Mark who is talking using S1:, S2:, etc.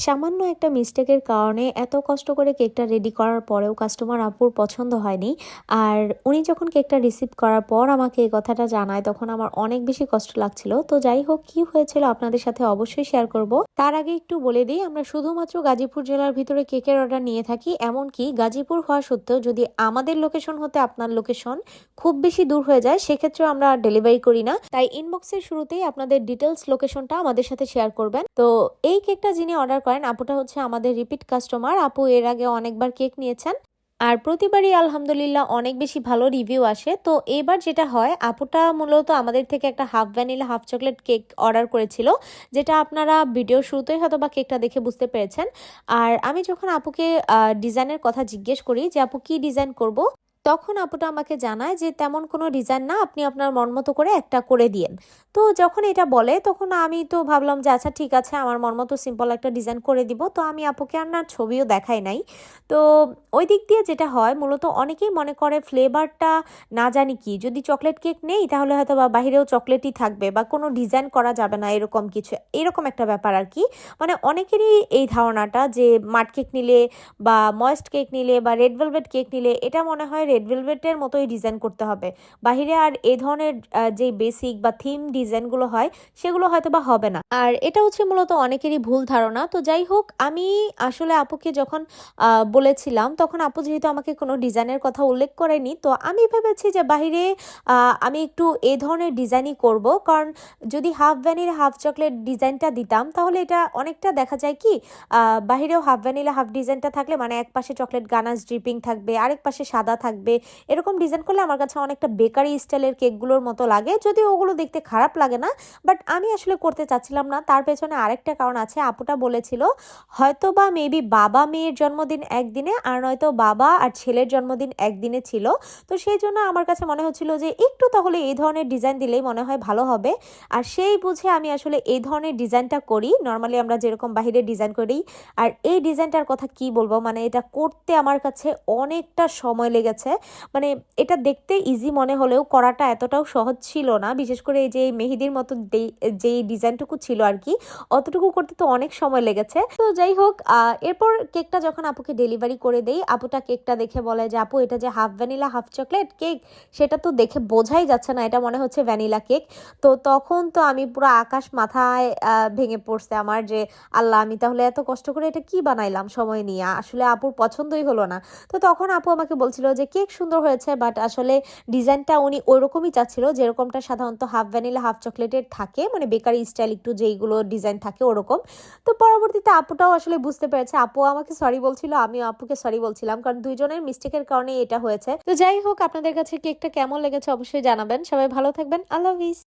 S1: সামান্য একটা মিস্টেকের কারণে এত কষ্ট করে কেকটা রেডি করার পরেও কাস্টমার আপুর পছন্দ হয়নি। আর উনি যখন কেকটা রিসিভ করার পর আমাকে এই কথাটা জানায় তখন আমার অনেক বেশি কষ্ট লাগছিল। তো যাই হোক, কি হয়েছিল আপনাদের সাথে অবশ্যই শেয়ার করব। তার আগে একটু বলে দিই, আমরা শুধুমাত্র গাজীপুর জেলার ভিতরে কেকের অর্ডার নিয়ে থাকি। এমনকি গাজীপুর হওয়া সত্ত্বেও যদি আমাদের লোকেশন হতে আপনার লোকেশন খুব বেশি দূর হয়ে যায়, সেক্ষেত্রে আমরা ডেলিভারি করি না। তাই ইনবক্সের শুরুতেই আপনাদের ডিটেলস লোকেশনটা আমাদের সাথে শেয়ার করবেন। তো এই কেকটা যিনি অর্ডার করেন, আপুটা হচ্ছে আমাদের রিপিট কাস্টমার। আপু এর আগে অনেকবার কেক নিয়েছেন আর প্রতিবারই আলহামদুলিল্লাহ অনেক বেশি ভালো রিভিউ আসে। তো এবার যেটা হয়, আপুটা মূলত আমাদের থেকে একটা half vanilla half chocolate cake order করেছিল, যেটা আপনারা ভিডিও শুরুতেই হয়তো বা কেকটা দেখে বুঝতে পেরেছেন। আর আমি যখন আপুকে ডিজাইনের কথা জিজ্ঞেস করি যে আপু কি ডিজাইন করব, তখন আপুটা আমাকে জানায় যে তেমন কোনো ডিজাইন না, আপনি আপনার মন মতো করে একটা করে দিয়েন। তো যখন এটা বলে তখন আমি তো ভাবলাম যে আচ্ছা ঠিক আছে, আমার মন মতো সিম্পল একটা ডিজাইন করে দিব। তো আমি আপুকে আর না ছবিও দেখাই নাই। তো ওই দিক দিয়ে যেটা হয়, মূলত অনেকেই মনে করে ফ্লেভারটা না জানি কি, যদি চকলেট কেক নেই তাহলে হয়তো বা বাহিরেও চকলেটই থাকবে বা কোনো ডিজাইন করা যাবে না, এরকম কিছু, এরকম একটা ব্যাপার আর কি। মানে অনেকেরই এই ধারণাটা যে মাড কেক নিলে বা ময়েস্ট কেক নিলে বা রেড ভেলভেট কেক নিলে এটা মনে হয় রেড ভেলভেটের মতোই ডিজাইন করতে হবে, বাহিরে আর এই ধরনের যে বেসিক বা থিম ডিজাইনগুলো হয় সেগুলো হয়তো বা হবে না। আর এটা হচ্ছে মূলত অনেকেরই ভুল ধারণা। তো যাই হোক, আমি আসলে আপুকে যখন বলেছিলাম তখন আপু যেহেতু আমাকে কোনো ডিজাইনের কথা উল্লেখ করেনি, তো আমি ভেবেছি যে বাহিরে আমি একটু এই ধরনের ডিজাইনই করব। কারণ যদি হাফ ভ্যানিলা হাফ চকলেট ডিজাইনটা দিতাম তাহলে এটা অনেকটা দেখা যায় কি, বাহিরেও হাফ ভ্যানিলা হাফ ডিজাইনটা থাকলে মানে এক পাশে চকলেট গানাশ ড্রিপিং থাকবে, আরেক পাশে সাদা থাকবে। এরকম ডিজাইন করলে আমার কাছে অনেকটা বেকারি স্টাইলের কেকগুলোর মতো লাগে, যদিও ওগুলো দেখতে খারাপ লাগে না। বাট আমি আসলে করতে চাচ্ছিলাম না। তার পেছনে আরেকটা কারণ আছে, আপুটা বলেছিল হয়তো বা মেবি বাবা মেয়ের জন্মদিন একদিনে আর নয়তো বাবা আর ছেলের জন্মদিন একদিনে ছিল। তো সেই জন্য আমার কাছে মনে হচ্ছিল যে একটু তাহলে এই ধরনের ডিজাইন দিলেই মনে হয় ভালো হবে। আর সেই বুঝে আমি আসলে এই ধরনের ডিজাইনটা করি। নর্মালি আমরা যেরকম বাহিরে ডিজাইন করি, আর এই ডিজাইনটার কথা কি বলবো, মানে এটা করতে আমার কাছে অনেকটা সময় লেগেছে। মানে এটা দেখতে ইজি মনে হলেও করাটা এতটাও সহজ ছিল না, বিশেষ করে এই যে মেহেদির মতো যেই ডিজাইনটুকু ছিল আর কি, অতটুকু করতে তো অনেক সময় লেগেছে। তো যাই হোক, এরপর কেকটা যখন আপুকে ডেলিভারি করে দেই, আপুটা কেকটা দেখে বলে যে আপু এটা যে half vanilla half chocolate cake, সেটা তো দেখে বোঝাই যাচ্ছে না, এটা মনে হচ্ছে ভ্যানিলা কেক। তো তখন তো আমি পুরো আকাশ মাথায় ভেঙে পড়ছে আমার, যে আল্লাহ, আমি তাহলে এত কষ্ট করে এটা কি বানাইলাম সময় নিয়ে, আসলে আপুর পছন্দই হলো না। তো তখন আপু আমাকে বলছিল যে কেক সুন্দর হয়েছে, বাট আসলে ডিজাইনটা উনি ওইরকমই চাচ্ছিল যেরকমটা সাধারণত হাফ ভ্যানিলা হাফ চকলেটের থাকে, মানে বেকারি স্টাইল একটু যেইগুলো ডিজাইন থাকে ওরকম। তো পরবর্তীতে আপুটাও আসলে বুঝতে পেরেছে, আপু আমাকে সরি বলছিল, আমিও আপুকে সরি বলছিলাম, কারণ দুইজনের মিস্টেকের কারণে এটা হয়েছে। তো যাই হোক, আপনাদের কাছে কেকটা কেমন লেগেছে অবশ্যই জানাবেন। সবাই ভালো থাকবেন। আল্লাহ হাফিজ।